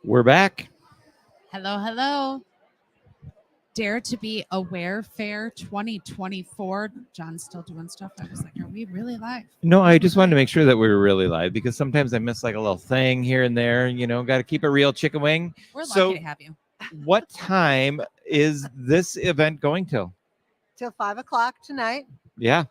We're back. Hello, hello. Dare to be Aware Fair 2024. John's still doing stuff. I was like, are we really live? No, I just wanted to make sure that we were really live because sometimes I miss like a little thing here and there. Got to keep it real, chicken wing. We're So, lucky to have you. what time is this event going till? Till 5 o'clock tonight. Yeah,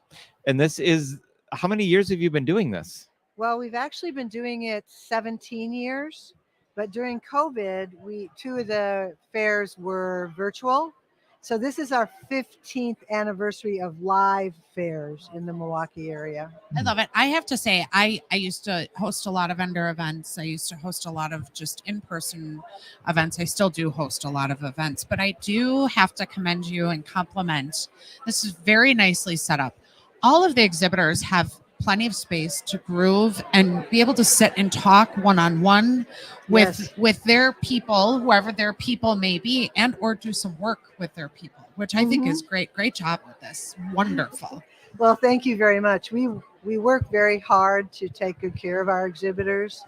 and this is how many years have you been doing this? Well, we've actually been doing it 17 years, but during COVID, two of the fairs were virtual. So this is our 15th anniversary of live fairs in the Milwaukee area. I love it. I have to say, I used to host a lot of vendor events. I used to host a lot of just in-person events. I still do host a lot of events, but I do have to commend you and compliment. This is very nicely set up. All of the exhibitors have plenty of space to groove and be able to sit and talk one-on-one with their people, whoever their people may be, and or do some work with their people, which I think is great. Great job with this. Wonderful. Well, thank you very much. We work very hard to take good care of our exhibitors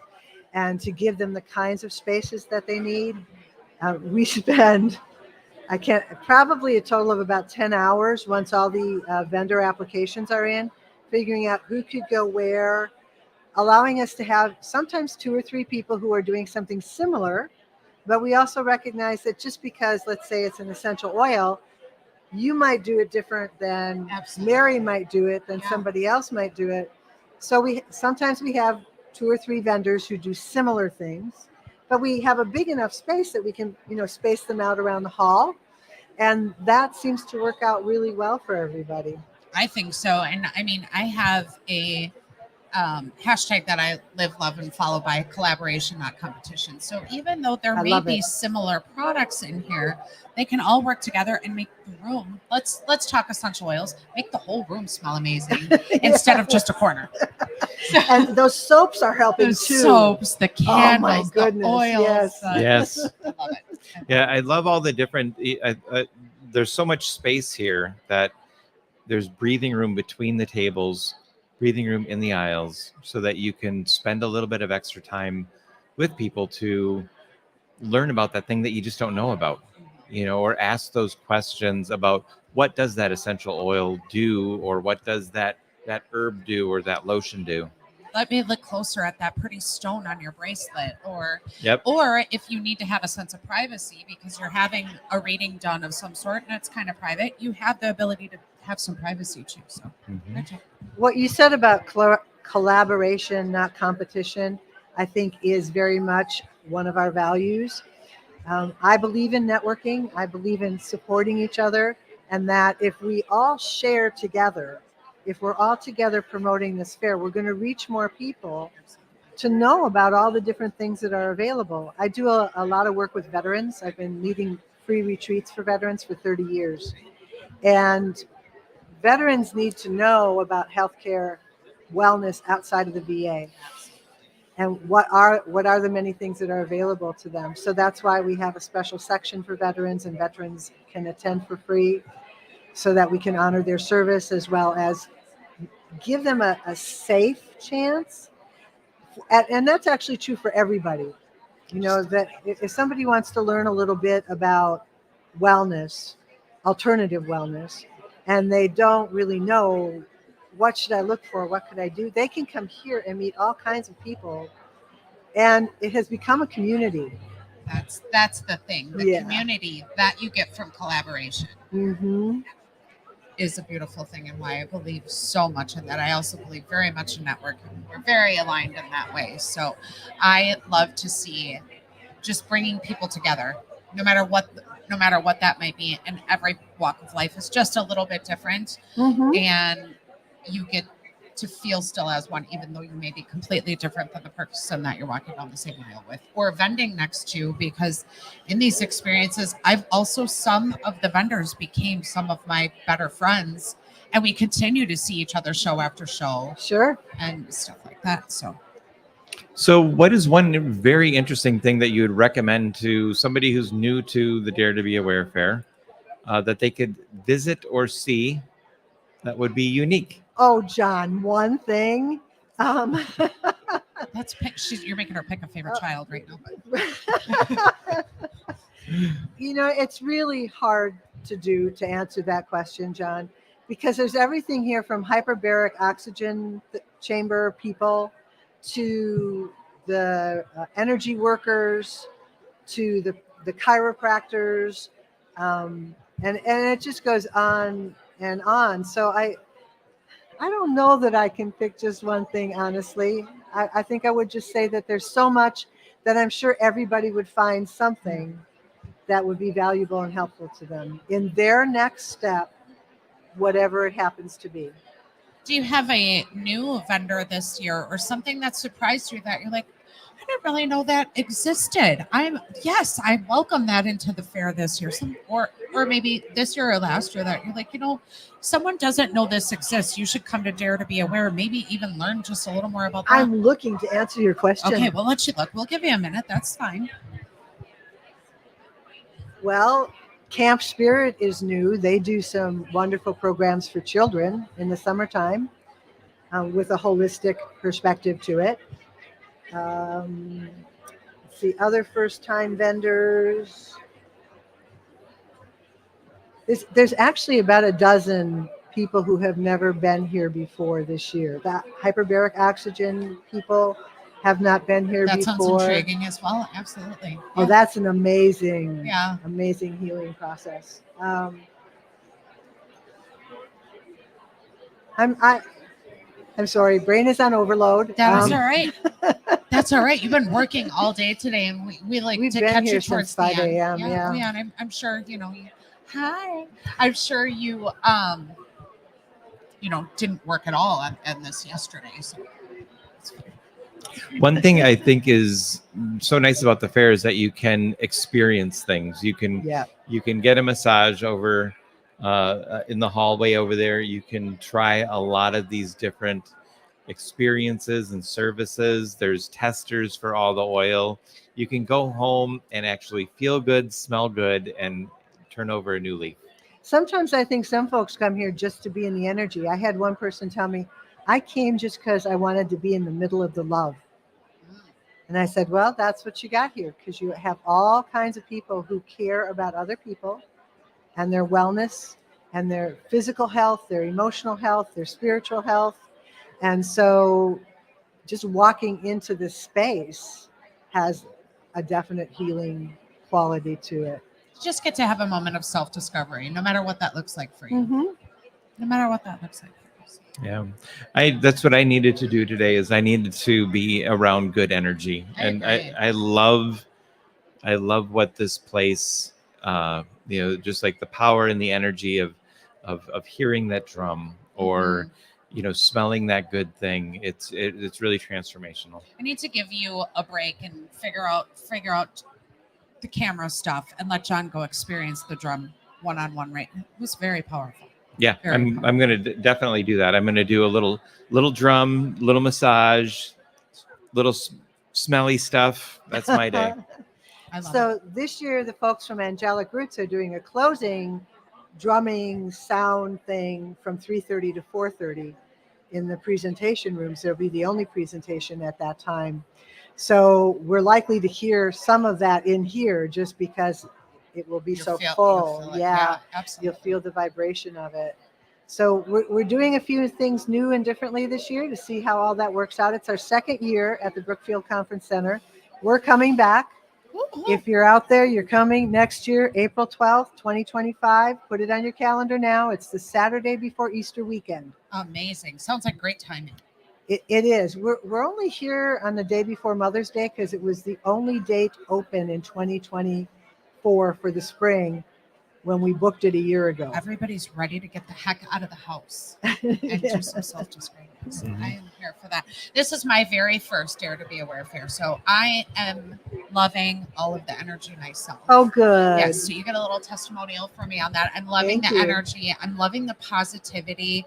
and to give them the kinds of spaces that they need. We spend probably a total of about 10 hours once all the vendor applications are in, figuring out who could go where, allowing us to have sometimes 2 or 3 people who are doing something similar. But we also recognize that just because, let's say it's an essential oil, you might do it different than Mary might do it, than somebody else might do it. So sometimes we have 2 or 3 vendors who do similar things, but we have a big enough space that we can, space them out around the hall. And that seems to work out really well for everybody. I think so. And I mean, I have a hashtag that I live, love, and follow by collaboration, not competition. So even though there may be similar products in here, they can all work together and make the room. Let's talk essential oils. Make the whole room smell amazing instead of just a corner. And those soaps are helping too. Soaps, the candles, the oils. Yes. I love it. Yeah, I love all the different. There's so much space here that there's breathing room between the tables, breathing room in the aisles, so that you can spend a little bit of extra time with people to learn about that thing that you just don't know about, or ask those questions about what does that essential oil do, or what does that herb do, or that lotion do. Let me look closer at that pretty stone on your bracelet, or if you need to have a sense of privacy because you're having a reading done of some sort and it's kind of private, you have the ability to have some privacy too. So what you said about collaboration, not competition, I think is very much one of our values. I believe in networking. I believe in supporting each other, and that if we all share together, if we're all together promoting this fair, we're going to reach more people to know about all the different things that are available. I do a lot of work with veterans. I've been leading free retreats for veterans for 30 years. And veterans need to know about healthcare, wellness outside of the VA, and what are the many things that are available to them. So that's why we have a special section for veterans, and veterans can attend for free, so that we can honor their service as well as give them a safe chance. And that's actually true for everybody. That if somebody wants to learn a little bit about wellness, alternative wellness, and they don't really know what should I look for, what could I do, they can come here and meet all kinds of people. And it has become a community. That's the thing. The community that you get from collaboration is a beautiful thing, and why I believe so much in that. I also believe very much in networking. We're very aligned in that way. So I love to see just bringing people together, no matter what that might be. And every walk of life is just a little bit different, and you get to feel still as one, even though you may be completely different than the person that you're walking down the same aisle with or vending next to. Because in these experiences, some of the vendors became some of my better friends, and we continue to see each other show after show. Sure. And stuff like that. So what is one very interesting thing that you would recommend to somebody who's new to the Dare to Be Aware Fair that they could visit or see that would be unique? Oh, John, one thing. Let's pick. You're making her pick a favorite child right now. It's really hard to answer that question, John, because there's everything here from hyperbaric oxygen chamber people to the energy workers to the chiropractors, and it just goes on and on. So I don't know that I can pick just one thing, honestly. I think I would just say that there's so much that I'm sure everybody would find something that would be valuable and helpful to them in their next step, whatever it happens to be. Do you have a new vendor this year or something that surprised you that you're like, I didn't really know that existed? I welcome that into the fair this year. Or maybe this year or last year that you're like, someone doesn't know this exists. You should come to Dare to Be Aware, maybe even learn just a little more about that. I'm looking to answer your question. Okay, we'll let you look. We'll give you a minute. That's fine. Well, Camp Spirit is new. They do some wonderful programs for children in the summertime with a holistic perspective to it. Let's see, other first-time vendors. There's actually about a dozen people who have never been here before this year. That hyperbaric oxygen people have not been here before. That sounds intriguing as well. Absolutely. Oh, that's an amazing healing process. I'm sorry, brain is on overload. That's all right. That's all right. You've been working all day today, and we've to catch you towards 5 a.m. Yeah. And I'm sure hi. I'm sure you didn't work at all on this yesterday. So. One thing I think is so nice about the fair is that you can experience things. You can get a massage over in the hallway over there. You can try a lot of these different experiences and services. There's testers for all the oil. You can go home and actually feel good, smell good, and turn over a new leaf. Sometimes I think some folks come here just to be in the energy. I had one person tell me, I came just because I wanted to be in the middle of the love. And I said, well, that's what you got here, because you have all kinds of people who care about other people and their wellness and their physical health, their emotional health, their spiritual health. And so just walking into this space has a definite healing quality to it. You just get to have a moment of self-discovery, no matter what that looks like for you. Mm-hmm. No matter what that looks like. Yeah, that's what I needed to do today. Is I needed to be around good energy, and I love what this place, just like the power and the energy of hearing that drum or smelling that good thing. It's really transformational. I need to give you a break and figure out the camera stuff and let John go experience the drum one-on-one. Right, it was very powerful. Yeah, I'm going to definitely do that. I'm going to do a little drum, little massage, little smelly stuff. That's my day. So this year, the folks from Angelic Roots are doing a closing drumming sound thing from 3:30 to 4:30 in the presentation rooms. There'll be the only presentation at that time. So we're likely to hear some of that in here just because it will be full. Absolutely. You'll feel the vibration of it. So we're doing a few things new and differently this year to see how all that works out. It's our second year at the Brookfield Conference Center. We're coming back. If you're out there, you're coming next year, April 12th, 2025. Put it on your calendar now. It's the Saturday before Easter weekend. Amazing. Sounds like great timing. It is. We're only here on the day before Mother's Day because it was the only date open in 2024 for the spring when we booked it a year ago. Everybody's ready to get the heck out of the house and do some self-discovery. So I am here for that. This is my very first Dare to Be Aware fair, so I am loving all of the energy myself. Oh, good. Yes, so you get a little testimonial from me on that. I'm loving the energy. I'm loving the positivity.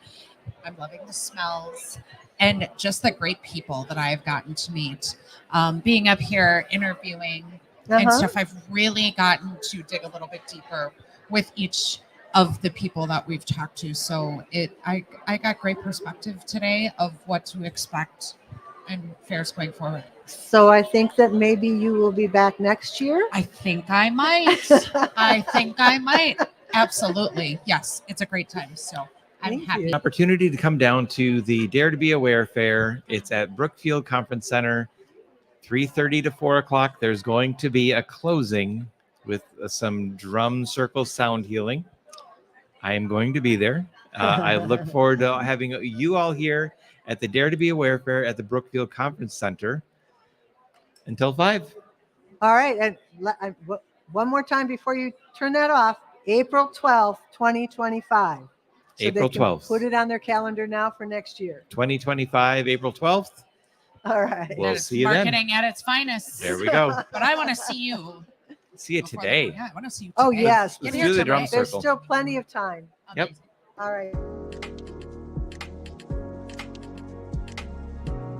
I'm loving the smells and just the great people that I've gotten to meet. Being up here, interviewing and stuff, I've really gotten to dig a little bit deeper with each of the people that we've talked to. So I got great perspective today of what to expect and fairs going forward. So I think that maybe you will be back next year. I think I might. I think I might. Absolutely. Yes. It's a great time. So I'm Thank happy. you. Opportunity to come down to the Dare to Be Aware Fair. It's at Brookfield Conference Center, 3:30 to 4 o'clock. There's going to be a closing with some drum circle sound healing. I am going to be there. I look forward to having you all here at the Dare to Be Aware Fair at the Brookfield Conference Center until 5. All right. And one more time before you turn that off, April 12th, 2025. So April they can 12th. Put it on their calendar now for next year. 2025, April 12th. All right. We'll That is see you then. marketing at its finest. There we go. But I want to see you. See you before today. Yeah, I want to see you today. Oh, yes. Get Let's here do the today. drum There's circle. still plenty of time. Yep. Amazing. All right.